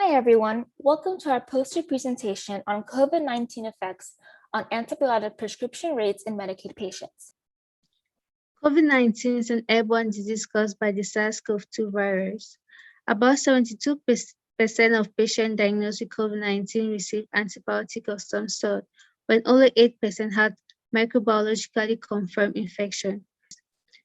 Hi everyone, welcome to our poster presentation on COVID-19 effects on antibiotic prescription rates in Medicaid patients. COVID-19 is an airborne disease caused by the SARS-CoV-2 virus. About 72% of patients diagnosed with COVID-19 received antibiotic of some sort, when only 8% had microbiologically confirmed infection.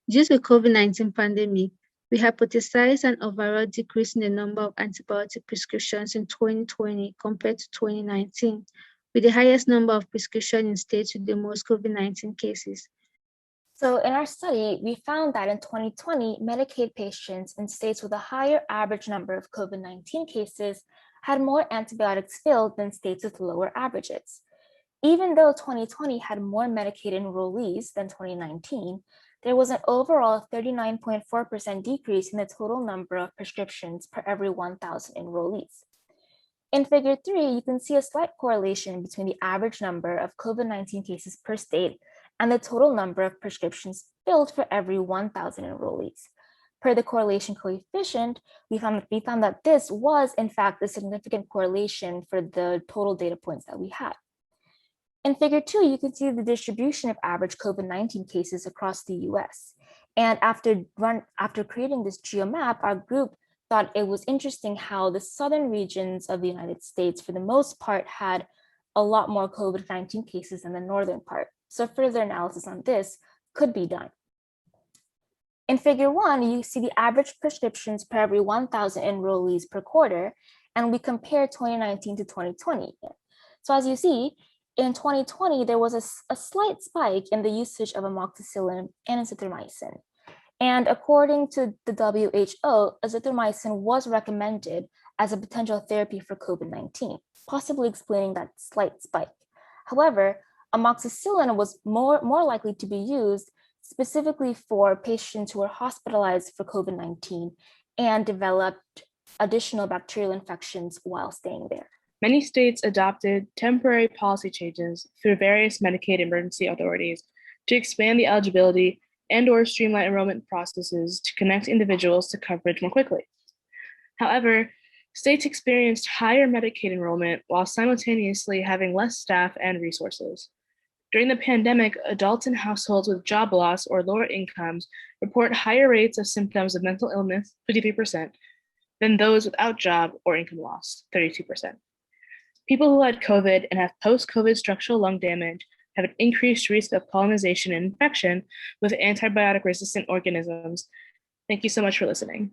Due to the COVID-19 pandemic, we hypothesized an overall decrease in the number of antibiotic prescriptions in 2020 compared to 2019, with the highest number of prescriptions in states with the most COVID-19 cases. So in our study, we found that in 2020, Medicaid patients in states with a higher average number of COVID-19 cases had more antibiotics filled than states with lower averages. Even though 2020 had more Medicaid enrollees than 2019, there was an overall 39.4% decrease in the total number of prescriptions per every 1,000 enrollees. In Figure 3, you can see a slight correlation between the average number of COVID-19 cases per state and the total number of prescriptions filled for every 1,000 enrollees. Per the correlation coefficient, we found that this was, in fact, a significant correlation for the total data points that we had. In Figure 2, you can see the distribution of average COVID-19 cases across the US. And after creating this geomap, our group thought it was interesting how the southern regions of the United States, for the most part, had a lot more COVID-19 cases than the northern part. So further analysis on this could be done. In Figure 1, you see the average prescriptions per every 1,000 enrollees per quarter, and we compare 2019 to 2020. So as you see, in 2020, there was a slight spike in the usage of amoxicillin and azithromycin. And according to the WHO, azithromycin was recommended as a potential therapy for COVID-19, possibly explaining that slight spike. However, amoxicillin was more likely to be used specifically for patients who were hospitalized for COVID-19 and developed additional bacterial infections while staying there. Many states adopted temporary policy changes through various Medicaid emergency authorities to expand the eligibility and/or streamline enrollment processes to connect individuals to coverage more quickly. However, states experienced higher Medicaid enrollment while simultaneously having less staff and resources. During the pandemic, adults in households with job loss or lower incomes report higher rates of symptoms of mental illness, 53%, than those without job or income loss, 32%. People who had COVID and have post-COVID structural lung damage have an increased risk of colonization and infection with antibiotic-resistant organisms. Thank you so much for listening.